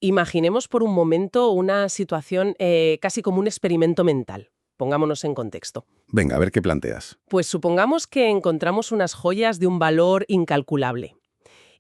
Imaginemos por un momento una situación casi como un experimento mental. Pongámonos en contexto. Venga, a ver qué planteas. Pues supongamos que encontramos unas joyas de un valor incalculable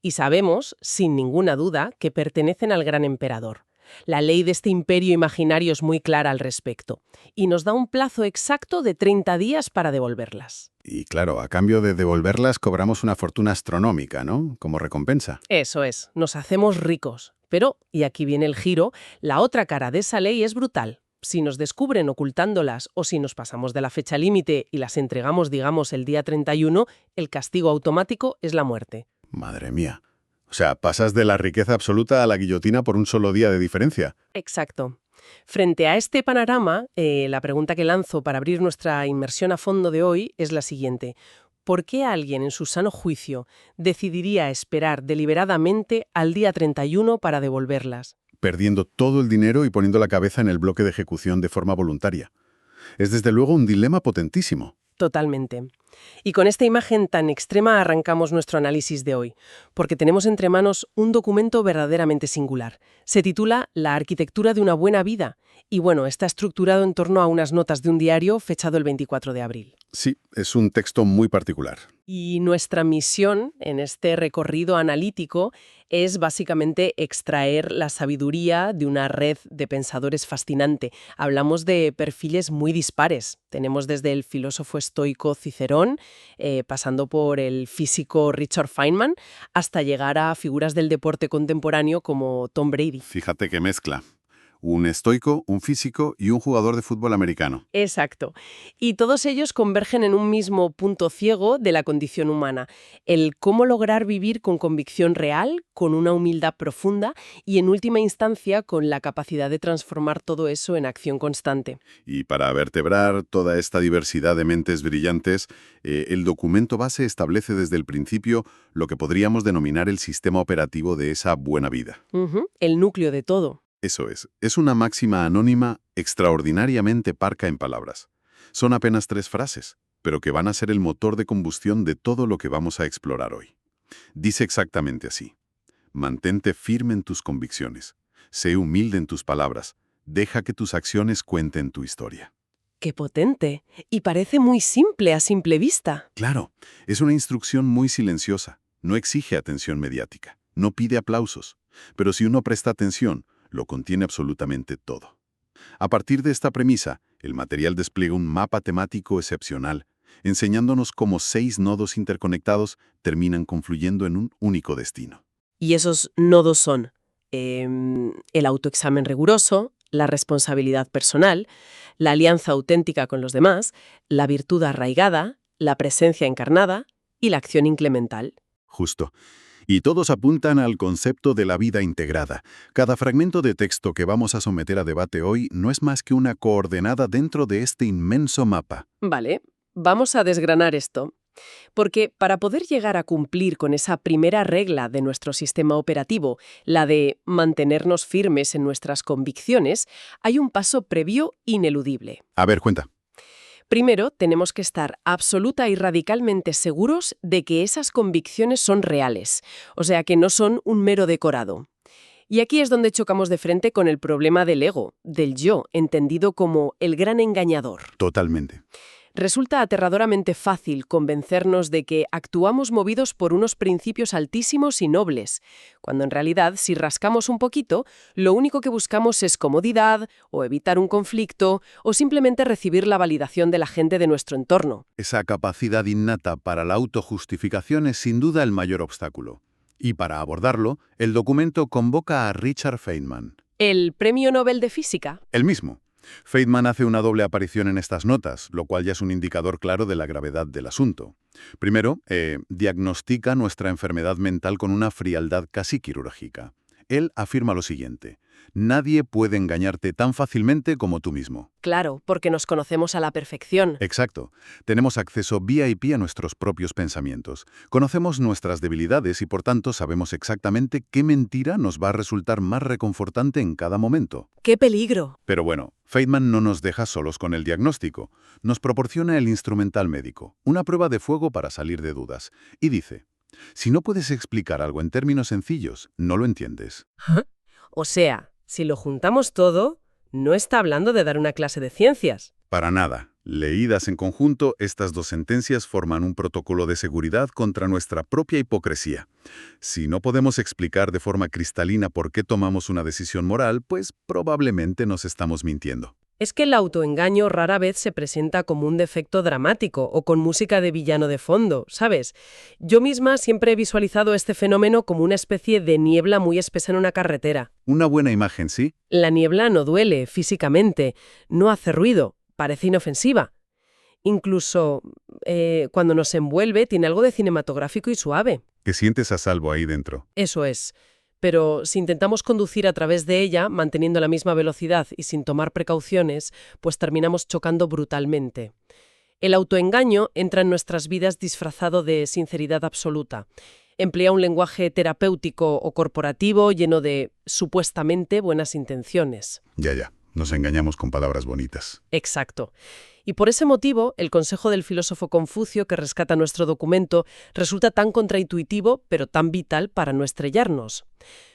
y sabemos, sin ninguna duda, que pertenecen al gran emperador. La ley de este imperio imaginario es muy clara al respecto y nos da un plazo exacto de 30 días para devolverlas. Y claro, a cambio de devolverlas cobramos una fortuna astronómica, ¿no? Como recompensa. Eso es, nos hacemos ricos. Pero, y aquí viene el giro, la otra cara de esa ley es brutal. Si nos descubren ocultándolas o si nos pasamos de la fecha límite y las entregamos, digamos, el día 31, el castigo automático es la muerte. Madre mía. O sea, pasas de la riqueza absoluta a la guillotina por un solo día de diferencia. Exacto. Frente a este panorama, la pregunta que lanzo para abrir nuestra inmersión a fondo de hoy es la siguiente. ¿Por qué alguien en su sano juicio decidiría esperar deliberadamente al día 31 para devolverlas? Perdiendo todo el dinero y poniendo la cabeza en el bloque de ejecución de forma voluntaria. Es desde luego un dilema potentísimo. Totalmente. Y con esta imagen tan extrema arrancamos nuestro análisis de hoy, porque tenemos entre manos un documento verdaderamente singular. Se titula La arquitectura de una buena vida y bueno, está estructurado en torno a unas notas de un diario fechado el 24 de abril. Sí, es un texto muy particular. Y nuestra misión en este recorrido analítico es básicamente extraer la sabiduría de una red de pensadores fascinante. Hablamos de perfiles muy dispares. Tenemos desde el filósofo estoico Cicerón, pasando por el físico Richard Feynman, hasta llegar a figuras del deporte contemporáneo como Tom Brady. Fíjate qué mezcla. Un estoico, un físico y un jugador de fútbol americano. Exacto. Y todos ellos convergen en un mismo punto ciego de la condición humana, el cómo lograr vivir con convicción real, con una humildad profunda y, en última instancia, con la capacidad de transformar todo eso en acción constante. Y para vertebrar toda esta diversidad de mentes brillantes, el documento base establece desde el principio lo que podríamos denominar el sistema operativo de esa buena vida. El núcleo de todo. Eso es una máxima anónima extraordinariamente parca en palabras. Son apenas 3 frases, pero que van a ser el motor de combustión de todo lo que vamos a explorar hoy. Dice exactamente así. Mantente firme en tus convicciones. Sé humilde en tus palabras. Deja que tus acciones cuenten tu historia. ¡Qué potente! Y parece muy simple a simple vista. Claro, es una instrucción muy silenciosa. No exige atención mediática. No pide aplausos. Pero si uno presta atención, lo contiene absolutamente todo. A partir de esta premisa, el material despliega un mapa temático excepcional, enseñándonos cómo 6 nodos interconectados terminan confluyendo en un único destino. Y esos nodos son el autoexamen riguroso, la responsabilidad personal, la alianza auténtica con los demás, la virtud arraigada, la presencia encarnada y la acción incremental. Justo. Y todos apuntan al concepto de la vida integrada. Cada fragmento de texto que vamos a someter a debate hoy no es más que una coordenada dentro de este inmenso mapa. Vale, vamos a desgranar esto. Porque para poder llegar a cumplir con esa primera regla de nuestro sistema operativo, la de mantenernos firmes en nuestras convicciones, hay un paso previo ineludible. A ver, cuenta. Primero, tenemos que estar absoluta y radicalmente seguros de que esas convicciones son reales, o sea, que no son un mero decorado. Y aquí es donde chocamos de frente con el problema del ego, del yo, entendido como el gran engañador. Totalmente. Resulta aterradoramente fácil convencernos de que actuamos movidos por unos principios altísimos y nobles, cuando en realidad, si rascamos un poquito, lo único que buscamos es comodidad, o evitar un conflicto, o simplemente recibir la validación de la gente de nuestro entorno. Esa capacidad innata para la autojustificación es sin duda el mayor obstáculo. Y para abordarlo, el documento convoca a Richard Feynman. ¿El Premio Nobel de Física? El mismo. Feynman hace una doble aparición en estas notas, lo cual ya es un indicador claro de la gravedad del asunto. Primero, diagnostica nuestra enfermedad mental con una frialdad casi quirúrgica. Él afirma lo siguiente: nadie puede engañarte tan fácilmente como tú mismo. Claro, porque nos conocemos a la perfección. Exacto. Tenemos acceso VIP a nuestros propios pensamientos. Conocemos nuestras debilidades y por tanto sabemos exactamente qué mentira nos va a resultar más reconfortante en cada momento. ¡Qué peligro! Pero bueno, Feynman no nos deja solos con el diagnóstico. Nos proporciona el instrumental médico, una prueba de fuego para salir de dudas. Y dice: si no puedes explicar algo en términos sencillos, no lo entiendes. O sea, si lo juntamos todo, no está hablando de dar una clase de ciencias. Para nada. Leídas en conjunto, estas dos sentencias forman un protocolo de seguridad contra nuestra propia hipocresía. Si no podemos explicar de forma cristalina por qué tomamos una decisión moral, pues probablemente nos estamos mintiendo. Es que el autoengaño rara vez se presenta como un defecto dramático o con música de villano de fondo, ¿sabes? Yo misma siempre he visualizado este fenómeno como una especie de niebla muy espesa en una carretera. Una buena imagen, ¿sí? La niebla no duele físicamente, no hace ruido, parece inofensiva. Incluso cuando nos envuelve tiene algo de cinematográfico y suave. Que sientes a salvo ahí dentro. Eso es. Pero si intentamos conducir a través de ella, manteniendo la misma velocidad y sin tomar precauciones, pues terminamos chocando brutalmente. El autoengaño entra en nuestras vidas disfrazado de sinceridad absoluta. Emplea un lenguaje terapéutico o corporativo lleno de, supuestamente, buenas intenciones. Ya. Nos engañamos con palabras bonitas. Exacto. Y por ese motivo, el consejo del filósofo Confucio que rescata nuestro documento resulta tan contraintuitivo, pero tan vital para no estrellarnos.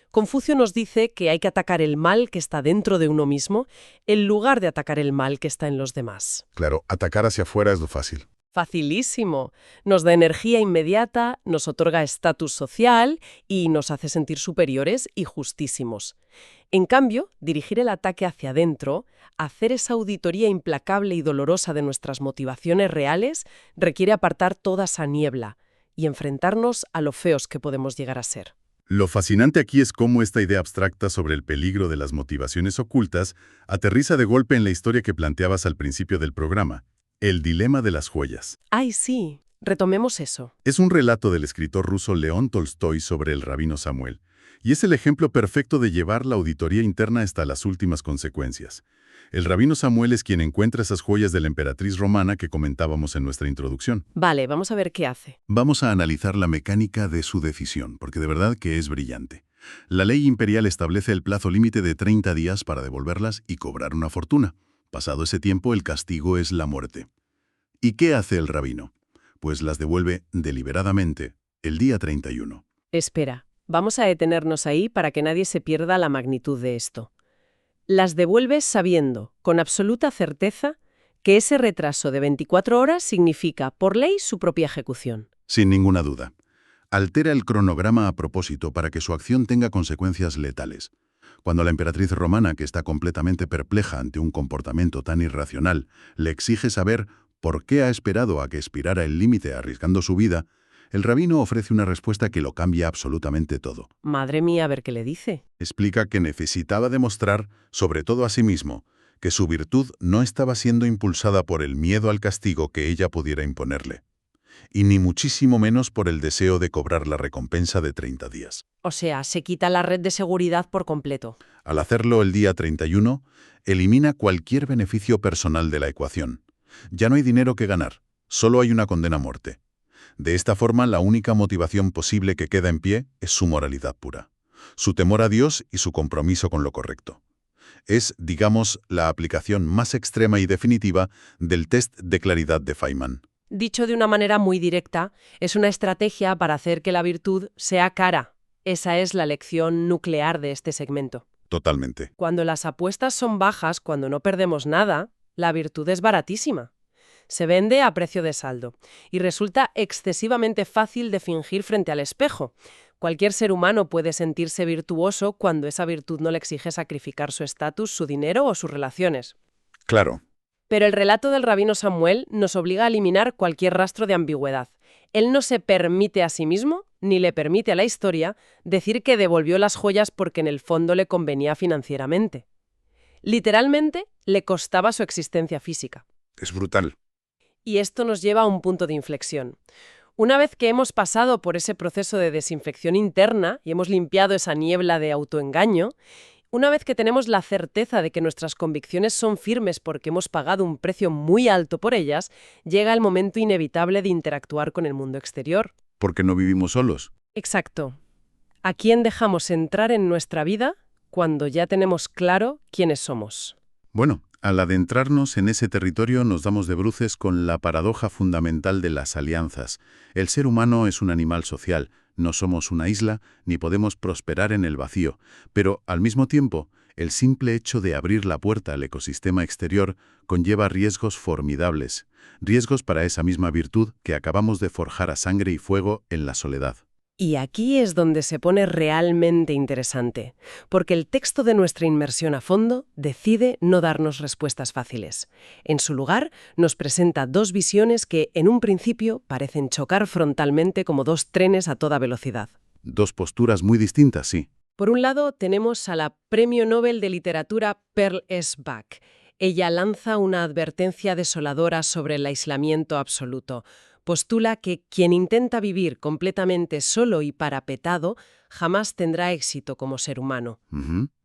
Confucio nos dice que hay que atacar el mal que está dentro de uno mismo en lugar de atacar el mal que está en los demás. Claro, atacar hacia afuera es lo fácil. Facilísimo. Nos da energía inmediata, nos otorga estatus social y nos hace sentir superiores y justísimos. En cambio, dirigir el ataque hacia adentro, hacer esa auditoría implacable y dolorosa de nuestras motivaciones reales, requiere apartar toda esa niebla y enfrentarnos a lo feos que podemos llegar a ser. Lo fascinante aquí es cómo esta idea abstracta sobre el peligro de las motivaciones ocultas aterriza de golpe en la historia que planteabas al principio del programa. El dilema de las joyas. ¡Ay, sí! Retomemos eso. Es un relato del escritor ruso León Tolstói sobre el rabino Samuel, y es el ejemplo perfecto de llevar la auditoría interna hasta las últimas consecuencias. El rabino Samuel es quien encuentra esas joyas de la emperatriz romana que comentábamos en nuestra introducción. Vale, vamos a ver qué hace. Vamos a analizar la mecánica de su decisión, porque de verdad que es brillante. La ley imperial establece el plazo límite de 30 días para devolverlas y cobrar una fortuna. Pasado ese tiempo, el castigo es la muerte. ¿Y qué hace el rabino? Pues las devuelve deliberadamente el día 31. Espera, vamos a detenernos ahí para que nadie se pierda la magnitud de esto. Las devuelve sabiendo, con absoluta certeza, que ese retraso de 24 horas significa, por ley, su propia ejecución. Sin ninguna duda. Altera el cronograma a propósito para que su acción tenga consecuencias letales. Cuando la emperatriz romana, que está completamente perpleja ante un comportamiento tan irracional, le exige saber por qué ha esperado a que expirara el límite arriesgando su vida, el rabino ofrece una respuesta que lo cambia absolutamente todo. Madre mía, a ver qué le dice. Explica que necesitaba demostrar, sobre todo a sí mismo, que su virtud no estaba siendo impulsada por el miedo al castigo que ella pudiera imponerle, y ni muchísimo menos por el deseo de cobrar la recompensa de 30 días. O sea, se quita la red de seguridad por completo. Al hacerlo el día 31, elimina cualquier beneficio personal de la ecuación. Ya no hay dinero que ganar, solo hay una condena a muerte. De esta forma, la única motivación posible que queda en pie es su moralidad pura, su temor a Dios y su compromiso con lo correcto. Es, digamos, la aplicación más extrema y definitiva del test de claridad de Feynman. Dicho de una manera muy directa, es una estrategia para hacer que la virtud sea cara. Esa es la lección nuclear de este segmento. Totalmente. Cuando las apuestas son bajas, cuando no perdemos nada, la virtud es baratísima. Se vende a precio de saldo y resulta excesivamente fácil de fingir frente al espejo. Cualquier ser humano puede sentirse virtuoso cuando esa virtud no le exige sacrificar su estatus, su dinero o sus relaciones. Claro. Pero el relato del rabino Samuel nos obliga a eliminar cualquier rastro de ambigüedad. Él no se permite a sí mismo, ni le permite a la historia, decir que devolvió las joyas porque en el fondo le convenía financieramente. Literalmente, le costaba su existencia física. Es brutal. Y esto nos lleva a un punto de inflexión. Una vez que hemos pasado por ese proceso de desinfección interna y hemos limpiado esa niebla de autoengaño, una vez que tenemos la certeza de que nuestras convicciones son firmes porque hemos pagado un precio muy alto por ellas, llega el momento inevitable de interactuar con el mundo exterior. Porque no vivimos solos. Exacto. ¿A quién dejamos entrar en nuestra vida cuando ya tenemos claro quiénes somos? Bueno, al adentrarnos en ese territorio nos damos de bruces con la paradoja fundamental de las alianzas. El ser humano es un animal social. No somos una isla, ni podemos prosperar en el vacío, pero, al mismo tiempo, el simple hecho de abrir la puerta al ecosistema exterior conlleva riesgos formidables, riesgos para esa misma virtud que acabamos de forjar a sangre y fuego en la soledad. Y aquí es donde se pone realmente interesante, porque el texto de nuestra inmersión a fondo decide no darnos respuestas fáciles. En su lugar, nos presenta dos visiones que, en un principio, parecen chocar frontalmente como dos trenes a toda velocidad. Dos posturas muy distintas, sí. Por un lado, tenemos a la Premio Nobel de Literatura Pearl S. Buck. Ella lanza una advertencia desoladora sobre el aislamiento absoluto. Postula que quien intenta vivir completamente solo y parapetado jamás tendrá éxito como ser humano.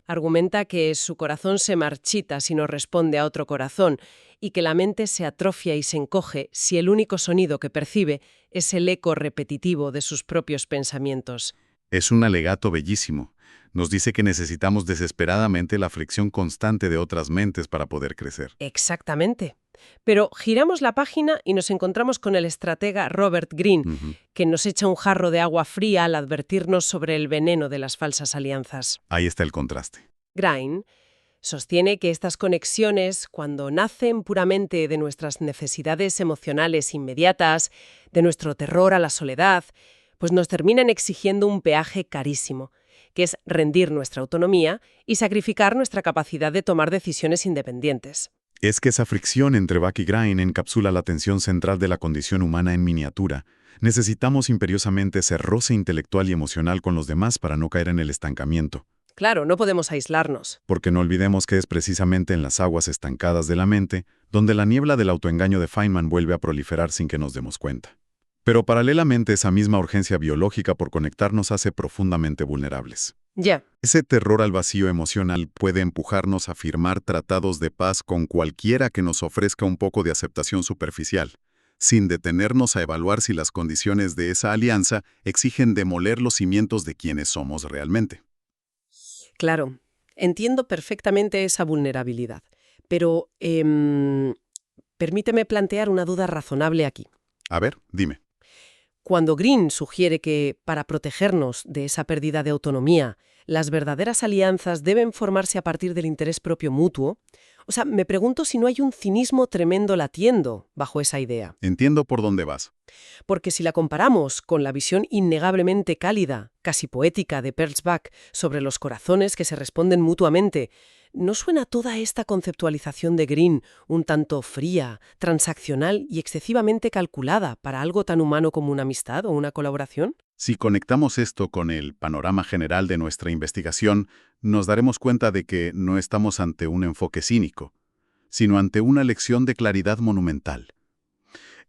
Argumenta que su corazón se marchita si no responde a otro corazón y que la mente se atrofia y se encoge si el único sonido que percibe es el eco repetitivo de sus propios pensamientos. Es un alegato bellísimo. Nos dice que necesitamos desesperadamente la fricción constante de otras mentes para poder crecer. Exactamente. Pero giramos la página y nos encontramos con el estratega Robert Greene, que nos echa un jarro de agua fría al advertirnos sobre el veneno de las falsas alianzas. Ahí está el contraste. Greene sostiene que estas conexiones, cuando nacen puramente de nuestras necesidades emocionales inmediatas, de nuestro terror a la soledad, pues nos terminan exigiendo un peaje carísimo, que es rendir nuestra autonomía y sacrificar nuestra capacidad de tomar decisiones independientes. Es que esa fricción entre Buck y Greene encapsula la tensión central de la condición humana en miniatura. Necesitamos imperiosamente ese roce intelectual y emocional con los demás para no caer en el estancamiento. Claro, no podemos aislarnos. Porque no olvidemos que es precisamente en las aguas estancadas de la mente donde la niebla del autoengaño de Feynman vuelve a proliferar sin que nos demos cuenta. Pero paralelamente esa misma urgencia biológica por conectarnos hace profundamente vulnerables. Ya. Ese terror al vacío emocional puede empujarnos a firmar tratados de paz con cualquiera que nos ofrezca un poco de aceptación superficial, sin detenernos a evaluar si las condiciones de esa alianza exigen demoler los cimientos de quienes somos realmente. Claro, entiendo perfectamente esa vulnerabilidad, pero permíteme plantear una duda razonable aquí. A ver, dime. Cuando Greene sugiere que, para protegernos de esa pérdida de autonomía, las verdaderas alianzas deben formarse a partir del interés propio mutuo, me pregunto si no hay un cinismo tremendo latiendo bajo esa idea. Entiendo por dónde vas. Porque si la comparamos con la visión innegablemente cálida, casi poética de Pearl Buck sobre los corazones que se responden mutuamente, ¿no suena toda esta conceptualización de Greene un tanto fría, transaccional y excesivamente calculada para algo tan humano como una amistad o una colaboración? Si conectamos esto con el panorama general de nuestra investigación, nos daremos cuenta de que no estamos ante un enfoque cínico, sino ante una lección de claridad monumental.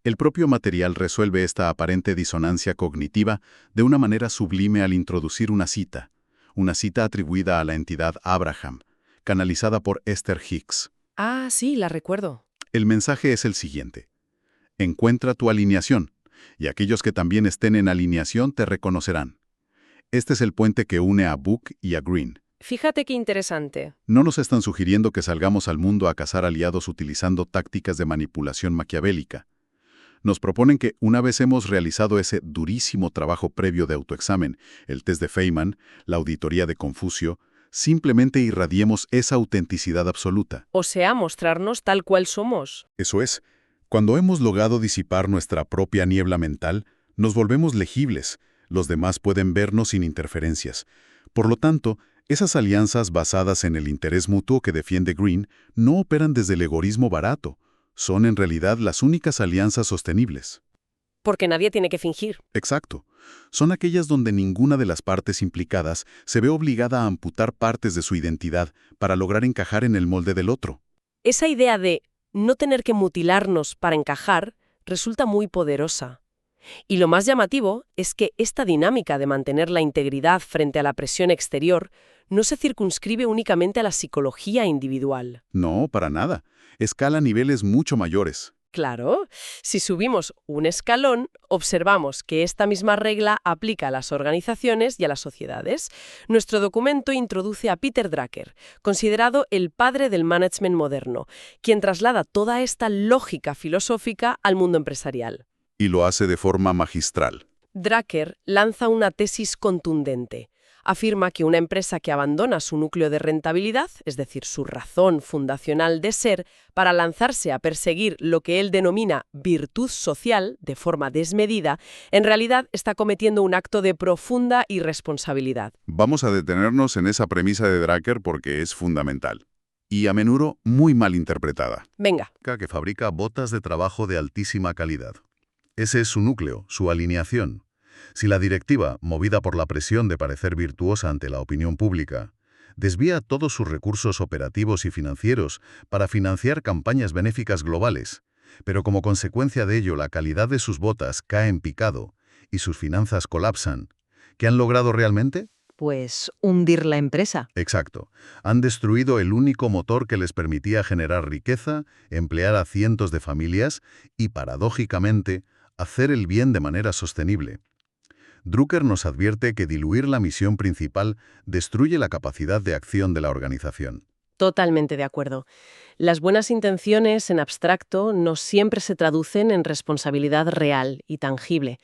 El propio material resuelve esta aparente disonancia cognitiva de una manera sublime al introducir una cita atribuida a la entidad Abraham, canalizada por Esther Hicks. Ah, sí, la recuerdo. El mensaje es el siguiente: encuentra tu alineación, y aquellos que también estén en alineación te reconocerán. Este es el puente que une a Buck y a Greene. Fíjate qué interesante. No nos están sugiriendo que salgamos al mundo a cazar aliados utilizando tácticas de manipulación maquiavélica. Nos proponen que, una vez hemos realizado ese durísimo trabajo previo de autoexamen, el test de Feynman, la auditoría de Confucio, simplemente irradiemos esa autenticidad absoluta. O sea, mostrarnos tal cual somos. Eso es. Cuando hemos logrado disipar nuestra propia niebla mental, nos volvemos legibles. Los demás pueden vernos sin interferencias. Por lo tanto, esas alianzas basadas en el interés mutuo que defiende Greene no operan desde el egoísmo barato. Son en realidad las únicas alianzas sostenibles. Porque nadie tiene que fingir. Exacto. Son aquellas donde ninguna de las partes implicadas se ve obligada a amputar partes de su identidad para lograr encajar en el molde del otro. Esa idea de no tener que mutilarnos para encajar resulta muy poderosa. Y lo más llamativo es que esta dinámica de mantener la integridad frente a la presión exterior no se circunscribe únicamente a la psicología individual. No, para nada. Escala niveles mucho mayores. Claro, si subimos un escalón, observamos que esta misma regla aplica a las organizaciones y a las sociedades. Nuestro documento introduce a Peter Drucker, considerado el padre del management moderno, quien traslada toda esta lógica filosófica al mundo empresarial. Y lo hace de forma magistral. Drucker lanza una tesis contundente. Afirma que una empresa que abandona su núcleo de rentabilidad, es decir, su razón fundacional de ser, para lanzarse a perseguir lo que él denomina virtud social de forma desmedida, en realidad está cometiendo un acto de profunda irresponsabilidad. Vamos a detenernos en esa premisa de Drucker porque es fundamental. Y a menudo muy mal interpretada. Venga. Que fabrica botas de trabajo de altísima calidad. Ese es su núcleo, su alineación. Si la directiva, movida por la presión de parecer virtuosa ante la opinión pública, desvía todos sus recursos operativos y financieros para financiar campañas benéficas globales, pero como consecuencia de ello la calidad de sus botas cae en picado y sus finanzas colapsan, ¿qué han logrado realmente? Pues hundir la empresa. Exacto. Han destruido el único motor que les permitía generar riqueza, emplear a cientos de familias y, paradójicamente, hacer el bien de manera sostenible. Drucker nos advierte que diluir la misión principal destruye la capacidad de acción de la organización. Totalmente de acuerdo. Las buenas intenciones en abstracto no siempre se traducen en responsabilidad real y tangible.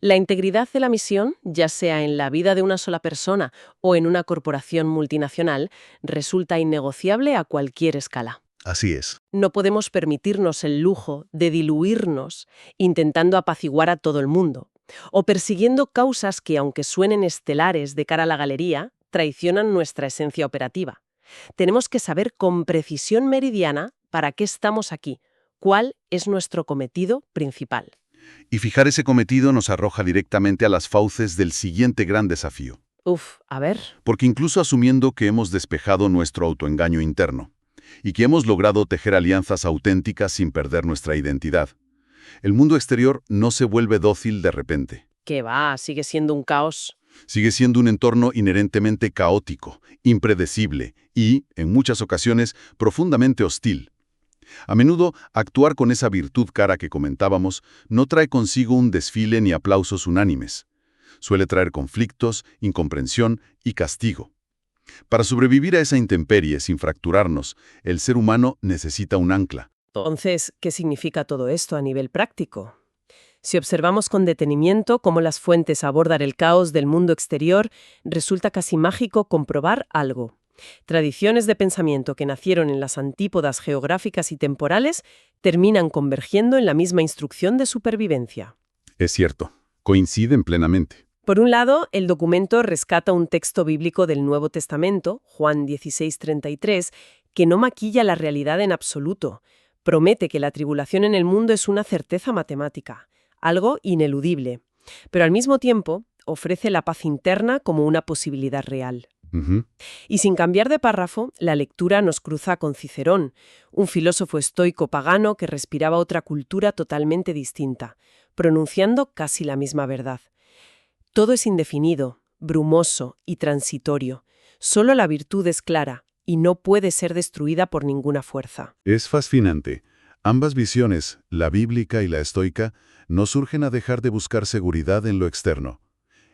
La integridad de la misión, ya sea en la vida de una sola persona o en una corporación multinacional, resulta innegociable a cualquier escala. Así es. No podemos permitirnos el lujo de diluirnos intentando apaciguar a todo el mundo o persiguiendo causas que, aunque suenen estelares de cara a la galería, traicionan nuestra esencia operativa. Tenemos que saber con precisión meridiana para qué estamos aquí, cuál es nuestro cometido principal. Y fijar ese cometido nos arroja directamente a las fauces del siguiente gran desafío. A ver. Porque incluso asumiendo que hemos despejado nuestro autoengaño interno y que hemos logrado tejer alianzas auténticas sin perder nuestra identidad, el mundo exterior no se vuelve dócil de repente. ¿Qué va? Sigue siendo un caos. Sigue siendo un entorno inherentemente caótico, impredecible y, en muchas ocasiones, profundamente hostil. A menudo, actuar con esa virtud cara que comentábamos no trae consigo un desfile ni aplausos unánimes. Suele traer conflictos, incomprensión y castigo. Para sobrevivir a esa intemperie sin fracturarnos, el ser humano necesita un ancla. Entonces, ¿qué significa todo esto a nivel práctico? Si observamos con detenimiento cómo las fuentes abordan el caos del mundo exterior, resulta casi mágico comprobar algo. Tradiciones de pensamiento que nacieron en las antípodas geográficas y temporales terminan convergiendo en la misma instrucción de supervivencia. Es cierto, coinciden plenamente. Por un lado, el documento rescata un texto bíblico del Nuevo Testamento, Juan 16:33, que no maquilla la realidad en absoluto. Promete que la tribulación en el mundo es una certeza matemática, algo ineludible, pero al mismo tiempo ofrece la paz interna como una posibilidad real. Y sin cambiar de párrafo, la lectura nos cruza con Cicerón, un filósofo estoico pagano que respiraba otra cultura totalmente distinta, pronunciando casi la misma verdad. Todo es indefinido, brumoso y transitorio. Solo la virtud es clara y no puede ser destruida por ninguna fuerza. Es fascinante. Ambas visiones, la bíblica y la estoica, nos urgen a dejar de buscar seguridad en lo externo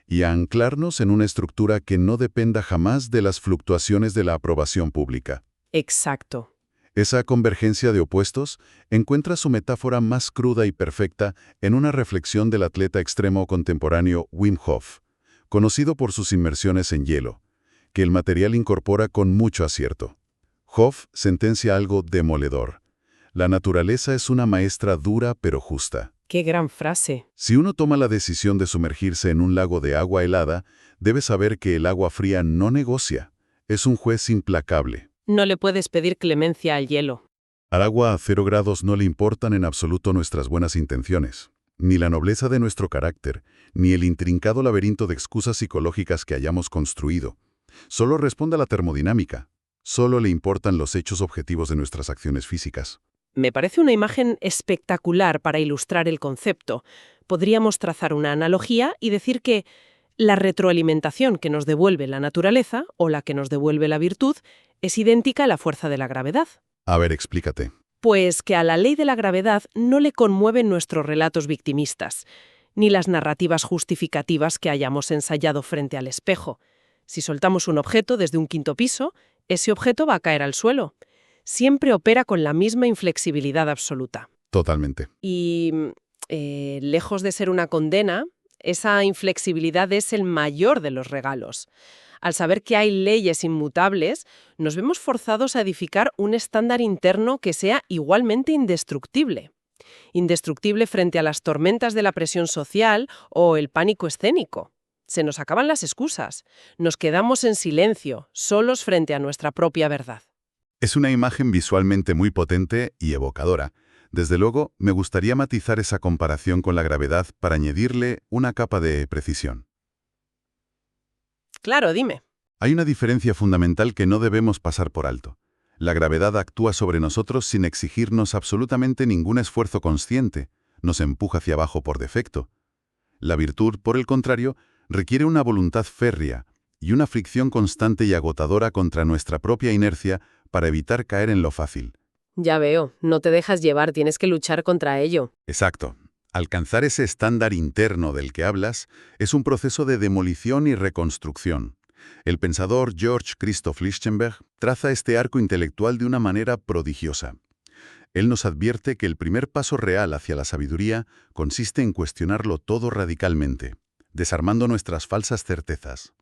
y a anclarnos en una estructura que no dependa jamás de las fluctuaciones de la aprobación pública. Exacto. Esa convergencia de opuestos encuentra su metáfora más cruda y perfecta en una reflexión del atleta extremo contemporáneo Wim Hof, conocido por sus inmersiones en hielo, que el material incorpora con mucho acierto. Hof sentencia algo demoledor. La naturaleza es una maestra dura pero justa. ¡Qué gran frase! Si uno toma la decisión de sumergirse en un lago de agua helada, debe saber que el agua fría no negocia. Es un juez implacable. No le puedes pedir clemencia al hielo. Al agua a 0 grados no le importan en absoluto nuestras buenas intenciones, ni la nobleza de nuestro carácter, ni el intrincado laberinto de excusas psicológicas que hayamos construido. Solo responde a la termodinámica. Solo le importan los hechos objetivos de nuestras acciones físicas. Me parece una imagen espectacular para ilustrar el concepto. Podríamos trazar una analogía y decir que la retroalimentación que nos devuelve la naturaleza, o la que nos devuelve la virtud, es idéntica a la fuerza de la gravedad. A ver, explícate. Pues que a la ley de la gravedad no le conmueven nuestros relatos victimistas, ni las narrativas justificativas que hayamos ensayado frente al espejo. Si soltamos un objeto desde un 5º piso, ese objeto va a caer al suelo. Siempre opera con la misma inflexibilidad absoluta. Totalmente. Y lejos de ser una condena, Esa inflexibilidad es el mayor de los regalos. Al saber que hay leyes inmutables, nos vemos forzados a edificar un estándar interno que sea igualmente indestructible. Indestructible frente a las tormentas de la presión social o el pánico escénico. Se nos acaban las excusas. Nos quedamos en silencio, solos frente a nuestra propia verdad. Es una imagen visualmente muy potente y evocadora. Desde luego, me gustaría matizar esa comparación con la gravedad para añadirle una capa de precisión. Claro, dime. Hay una diferencia fundamental que no debemos pasar por alto. La gravedad actúa sobre nosotros sin exigirnos absolutamente ningún esfuerzo consciente, nos empuja hacia abajo por defecto. La virtud, por el contrario, requiere una voluntad férrea y una fricción constante y agotadora contra nuestra propia inercia para evitar caer en lo fácil. Ya veo, no te dejas llevar, tienes que luchar contra ello. Exacto. Alcanzar ese estándar interno del que hablas es un proceso de demolición y reconstrucción. El pensador George Christoph Lichtenberg traza este arco intelectual de una manera prodigiosa. Él nos advierte que el primer paso real hacia la sabiduría consiste en cuestionarlo todo radicalmente, desarmando nuestras falsas certezas.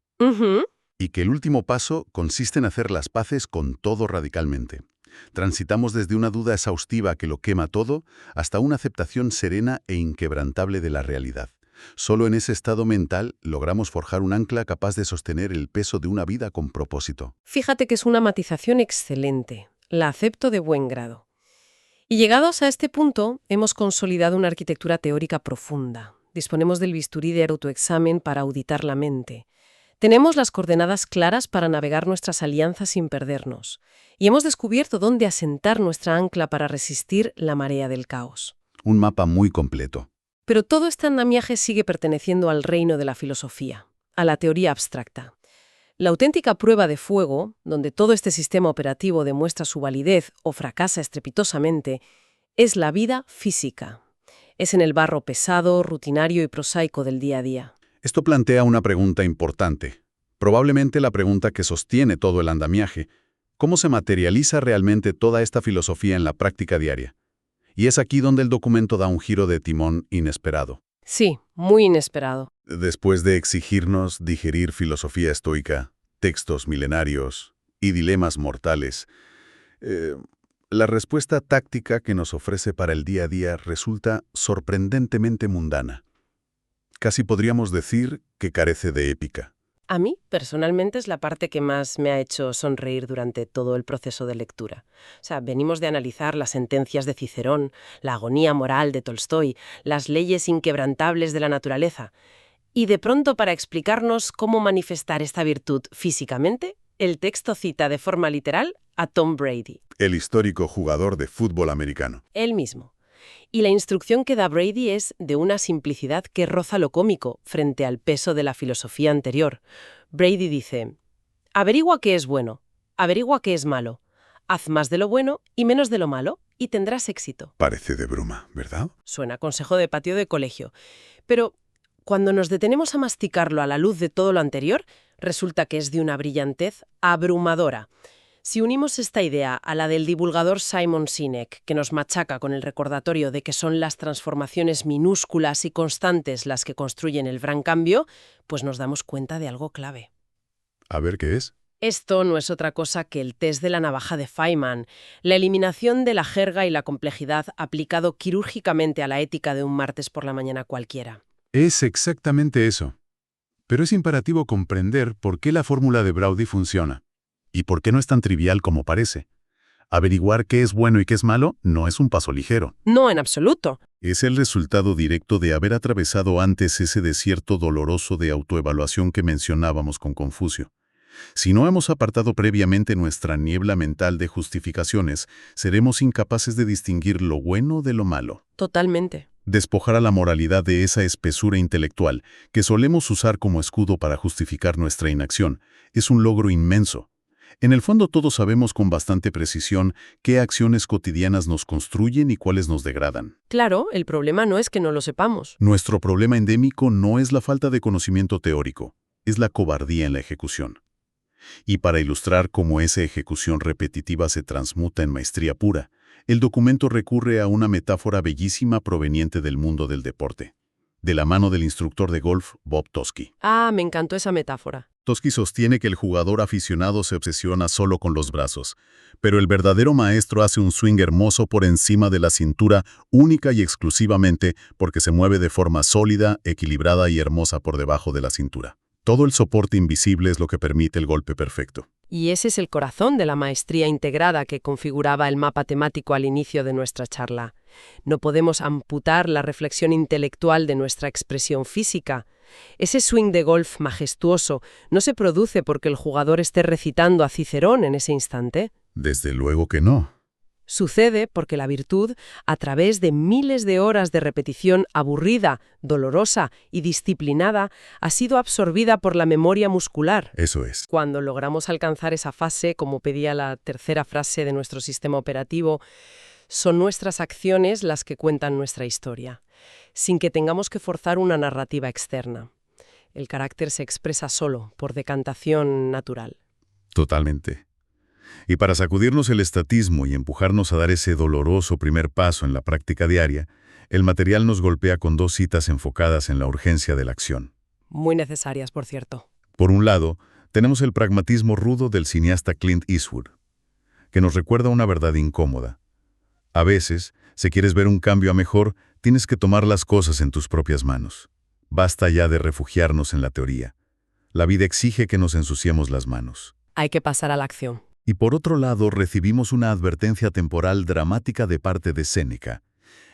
Y que el último paso consiste en hacer las paces con todo radicalmente. Transitamos desde una duda exhaustiva que lo quema todo hasta una aceptación serena e inquebrantable de la realidad. Solo en ese estado mental logramos forjar un ancla capaz de sostener el peso de una vida con propósito. Fíjate que es una matización excelente. La acepto de buen grado. Y llegados a este punto, hemos consolidado una arquitectura teórica profunda. Disponemos del bisturí de autoexamen para auditar la mente. Tenemos las coordenadas claras para navegar nuestras alianzas sin perdernos. Y hemos descubierto dónde asentar nuestra ancla para resistir la marea del caos. Un mapa muy completo. Pero todo este andamiaje sigue perteneciendo al reino de la filosofía, a la teoría abstracta. La auténtica prueba de fuego, donde todo este sistema operativo demuestra su validez o fracasa estrepitosamente, es la vida física. Es en el barro pesado, rutinario y prosaico del día a día. Esto plantea una pregunta importante, probablemente la pregunta que sostiene todo el andamiaje. ¿Cómo se materializa realmente toda esta filosofía en la práctica diaria? Y es aquí donde el documento da un giro de timón inesperado. Sí, muy inesperado. Después de exigirnos digerir filosofía estoica, textos milenarios y dilemas mortales, la respuesta táctica que nos ofrece para el día a día resulta sorprendentemente mundana. Casi podríamos decir que carece de épica. A mí, personalmente, es la parte que más me ha hecho sonreír durante todo el proceso de lectura. O sea, venimos de analizar las sentencias de Cicerón, la agonía moral de Tolstói, las leyes inquebrantables de la naturaleza. Y de pronto, para explicarnos cómo manifestar esta virtud físicamente, el texto cita de forma literal a Tom Brady. El histórico jugador de fútbol americano. Él mismo. Y la instrucción que da Brady es de una simplicidad que roza lo cómico frente al peso de la filosofía anterior. Brady dice: averigua qué es bueno, averigua qué es malo, haz más de lo bueno y menos de lo malo y tendrás éxito. Parece de broma, ¿verdad? Suena a consejo de patio de colegio. Pero cuando nos detenemos a masticarlo a la luz de todo lo anterior, resulta que es de una brillantez abrumadora. Si unimos esta idea a la del divulgador Simon Sinek, que nos machaca con el recordatorio de que son las transformaciones minúsculas y constantes las que construyen el gran cambio, pues nos damos cuenta de algo clave. A ver qué es. Esto no es otra cosa que el test de la navaja de Feynman, la eliminación de la jerga y la complejidad aplicado quirúrgicamente a la ética de un martes por la mañana cualquiera. Es exactamente eso. Pero es imperativo comprender por qué la fórmula de Braudy funciona. ¿Y por qué no es tan trivial como parece? Averiguar qué es bueno y qué es malo no es un paso ligero. No, en absoluto. Es el resultado directo de haber atravesado antes ese desierto doloroso de autoevaluación que mencionábamos con Confucio. Si no hemos apartado previamente nuestra niebla mental de justificaciones, seremos incapaces de distinguir lo bueno de lo malo. Totalmente. Despojar a la moralidad de esa espesura intelectual que solemos usar como escudo para justificar nuestra inacción es un logro inmenso. En el fondo todos sabemos con bastante precisión qué acciones cotidianas nos construyen y cuáles nos degradan. Claro, el problema no es que no lo sepamos. Nuestro problema endémico no es la falta de conocimiento teórico, es la cobardía en la ejecución. Y para ilustrar cómo esa ejecución repetitiva se transmuta en maestría pura, el documento recurre a una metáfora bellísima proveniente del mundo del deporte. de la mano del instructor de golf Bob Toski. Ah, me encantó esa metáfora. Toski sostiene que el jugador aficionado se obsesiona solo con los brazos, pero el verdadero maestro hace un swing hermoso por encima de la cintura, única y exclusivamente porque se mueve de forma sólida, equilibrada y hermosa por debajo de la cintura. Todo el soporte invisible es lo que permite el golpe perfecto. Y ese es el corazón de la maestría integrada que configuraba el mapa temático al inicio de nuestra charla. No podemos amputar la reflexión intelectual de nuestra expresión física. Ese swing de golf majestuoso no se produce porque el jugador esté recitando a Cicerón en ese instante. Desde luego que no. Sucede porque la virtud, a través de miles de horas de repetición aburrida, dolorosa y disciplinada, ha sido absorbida por la memoria muscular. Eso es. Cuando logramos alcanzar esa fase, como pedía la tercera frase de nuestro sistema operativo, son nuestras acciones las que cuentan nuestra historia, sin que tengamos que forzar una narrativa externa. El carácter se expresa solo, por decantación natural. Totalmente. Y para sacudirnos el estatismo y empujarnos a dar ese doloroso primer paso en la práctica diaria, el material nos golpea con dos citas enfocadas en la urgencia de la acción. Muy necesarias, por cierto. Por un lado, tenemos el pragmatismo rudo del cineasta Clint Eastwood, que nos recuerda una verdad incómoda. A veces, si quieres ver un cambio a mejor, tienes que tomar las cosas en tus propias manos. Basta ya de refugiarnos en la teoría. La vida exige que nos ensuciemos las manos. Hay que pasar a la acción. Y por otro lado, recibimos una advertencia temporal dramática de parte de Séneca.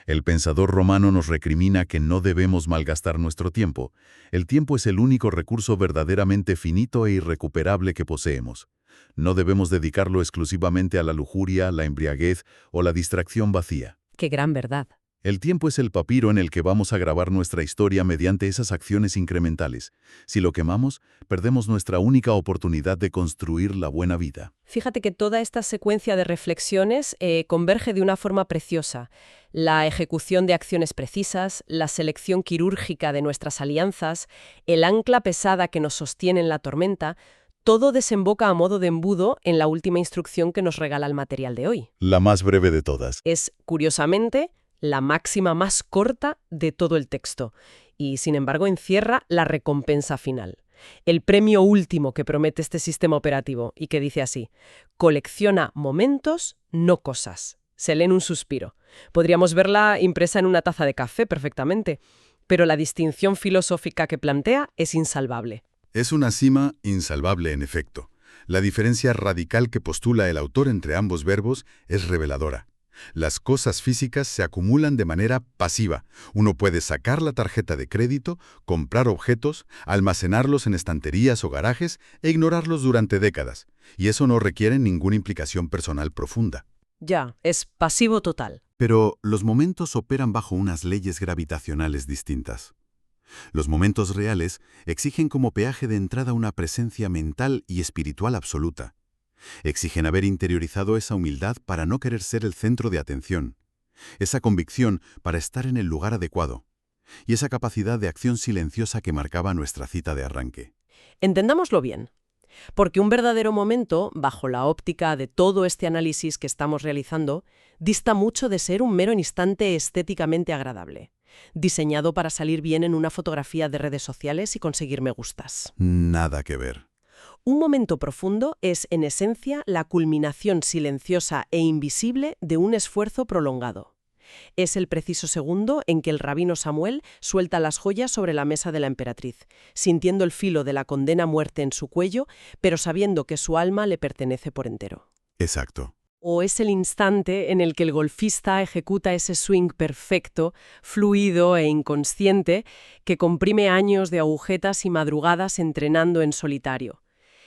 El pensador romano nos recrimina que no debemos malgastar nuestro tiempo. El tiempo es el único recurso verdaderamente finito e irrecuperable que poseemos. No debemos dedicarlo exclusivamente a la lujuria, la embriaguez o la distracción vacía. ¡Qué gran verdad! El tiempo es el papiro en el que vamos a grabar nuestra historia mediante esas acciones incrementales. Si lo quemamos, perdemos nuestra única oportunidad de construir la buena vida. Fíjate que toda esta secuencia de reflexiones converge de una forma preciosa. La ejecución de acciones precisas, la selección quirúrgica de nuestras alianzas, el ancla pesada que nos sostiene en la tormenta, todo desemboca a modo de embudo en la última instrucción que nos regala el material de hoy. La más breve de todas. Es, curiosamente, la máxima más corta de todo el texto y, sin embargo, encierra la recompensa final. El premio último que promete este sistema operativo y que dice así: colecciona momentos, no cosas. Se lee en un suspiro. Podríamos verla impresa en una taza de café perfectamente, pero la distinción filosófica que plantea es insalvable. Es una cima insalvable en efecto. La diferencia radical que postula el autor entre ambos verbos es reveladora. Las cosas físicas se acumulan de manera pasiva. Uno puede sacar la tarjeta de crédito, comprar objetos, almacenarlos en estanterías o garajes e ignorarlos durante décadas. Y eso no requiere ninguna implicación personal profunda. Ya, es pasivo total. Pero los momentos operan bajo unas leyes gravitacionales distintas. Los momentos reales exigen como peaje de entrada una presencia mental y espiritual absoluta. Exigen haber interiorizado esa humildad para no querer ser el centro de atención, esa convicción para estar en el lugar adecuado, y esa capacidad de acción silenciosa que marcaba nuestra cita de arranque. Entendámoslo bien, porque un verdadero momento, bajo la óptica de todo este análisis que estamos realizando, dista mucho de ser un mero instante estéticamente agradable, diseñado para salir bien en una fotografía de redes sociales y conseguir me gustas. Nada que ver. Un momento profundo es, en esencia, la culminación silenciosa e invisible de un esfuerzo prolongado. Es el preciso segundo en que el rabino Samuel suelta las joyas sobre la mesa de la emperatriz, sintiendo el filo de la condena a muerte en su cuello, pero sabiendo que su alma le pertenece por entero. Exacto. O es el instante en el que el golfista ejecuta ese swing perfecto, fluido e inconsciente, que comprime años de agujetas y madrugadas entrenando en solitario.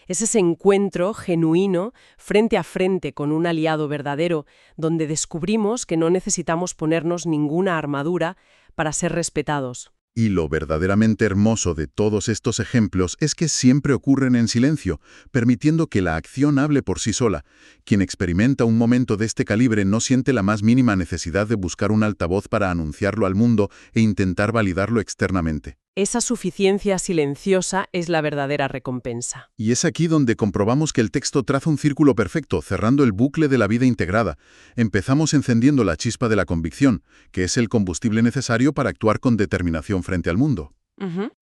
Es ese encuentro genuino, frente a frente con un aliado verdadero, donde descubrimos que no necesitamos ponernos ninguna armadura para ser respetados. Y lo verdaderamente hermoso de todos estos ejemplos es que siempre ocurren en silencio, permitiendo que la acción hable por sí sola. Quien experimenta un momento de este calibre no siente la más mínima necesidad de buscar un altavoz para anunciarlo al mundo e intentar validarlo externamente. Esa suficiencia silenciosa es la verdadera recompensa. Y es aquí donde comprobamos que el texto traza un círculo perfecto, cerrando el bucle de la vida integrada. Empezamos encendiendo la chispa de la convicción, que es el combustible necesario para actuar con determinación frente al mundo.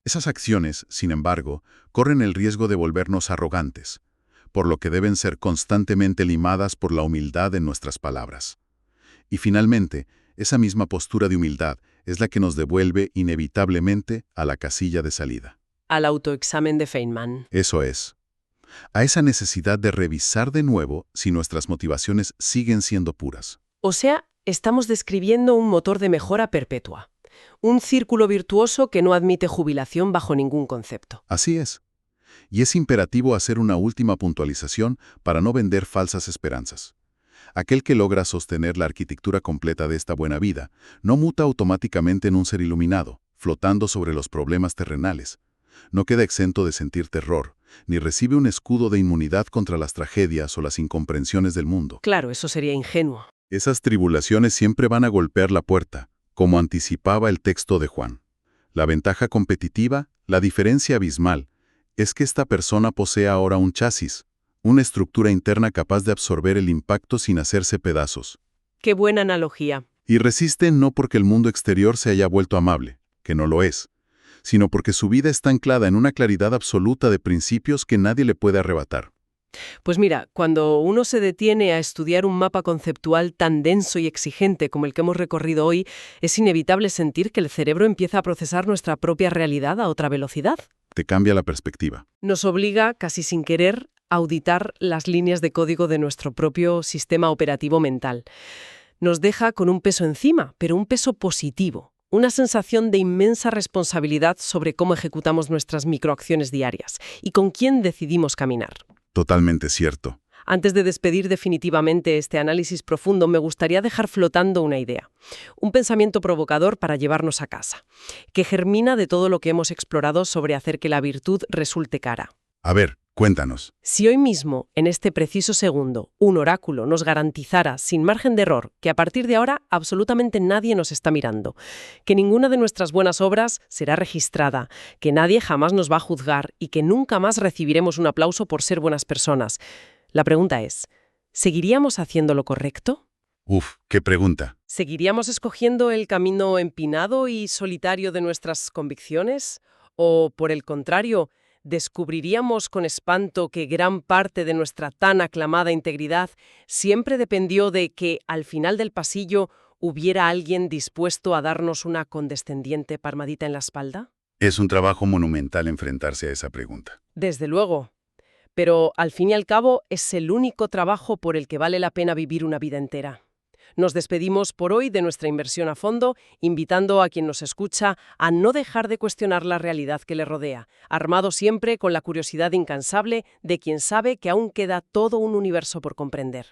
Esas acciones, sin embargo, corren el riesgo de volvernos arrogantes, por lo que deben ser constantemente limadas por la humildad en nuestras palabras. Y finalmente, esa misma postura de humildad es la que nos devuelve inevitablemente a la casilla de salida. Al autoexamen de Feynman. Eso es. A esa necesidad de revisar de nuevo si nuestras motivaciones siguen siendo puras. O sea, estamos describiendo un motor de mejora perpetua. Un círculo virtuoso que no admite jubilación bajo ningún concepto. Así es. Y es imperativo hacer una última puntualización para no vender falsas esperanzas. Aquel que logra sostener la arquitectura completa de esta buena vida no muta automáticamente en un ser iluminado, flotando sobre los problemas terrenales. No queda exento de sentir terror, ni recibe un escudo de inmunidad contra las tragedias o las incomprensiones del mundo. Claro, eso sería ingenuo. Esas tribulaciones siempre van a golpear la puerta, como anticipaba el texto de Juan. La ventaja competitiva, la diferencia abismal, es que esta persona posee ahora un chasis, una estructura interna capaz de absorber el impacto sin hacerse pedazos. Qué buena analogía. Y resiste no porque el mundo exterior se haya vuelto amable, que no lo es, sino porque su vida está anclada en una claridad absoluta de principios que nadie le puede arrebatar. Pues mira, cuando uno se detiene a estudiar un mapa conceptual tan denso y exigente como el que hemos recorrido hoy, es inevitable sentir que el cerebro empieza a procesar nuestra propia realidad a otra velocidad. Te cambia la perspectiva. Nos obliga, casi sin querer, a auditar las líneas de código de nuestro propio sistema operativo mental. Nos deja con un peso encima, pero un peso positivo. Una sensación de inmensa responsabilidad sobre cómo ejecutamos nuestras microacciones diarias y con quién decidimos caminar. Totalmente cierto. Antes de despedir definitivamente este análisis profundo, me gustaría dejar flotando una idea. Un pensamiento provocador para llevarnos a casa, que germina de todo lo que hemos explorado sobre hacer que la virtud resulte cara. A ver, cuéntanos. Si hoy mismo, en este preciso segundo, un oráculo nos garantizara, sin margen de error, que a partir de ahora absolutamente nadie nos está mirando, que ninguna de nuestras buenas obras será registrada, que nadie jamás nos va a juzgar y que nunca más recibiremos un aplauso por ser buenas personas, la pregunta es, ¿seguiríamos haciendo lo correcto? Uf, qué pregunta. ¿Seguiríamos escogiendo el camino empinado y solitario de nuestras convicciones? ¿O, por el contrario, descubriríamos con espanto que gran parte de nuestra tan aclamada integridad siempre dependió de que, al final del pasillo, hubiera alguien dispuesto a darnos una condescendiente palmadita en la espalda? Es un trabajo monumental enfrentarse a esa pregunta. Desde luego. Pero, al fin y al cabo, es el único trabajo por el que vale la pena vivir una vida entera. Nos despedimos por hoy de nuestra inversión a fondo, invitando a quien nos escucha a no dejar de cuestionar la realidad que le rodea, armado siempre con la curiosidad incansable de quien sabe que aún queda todo un universo por comprender.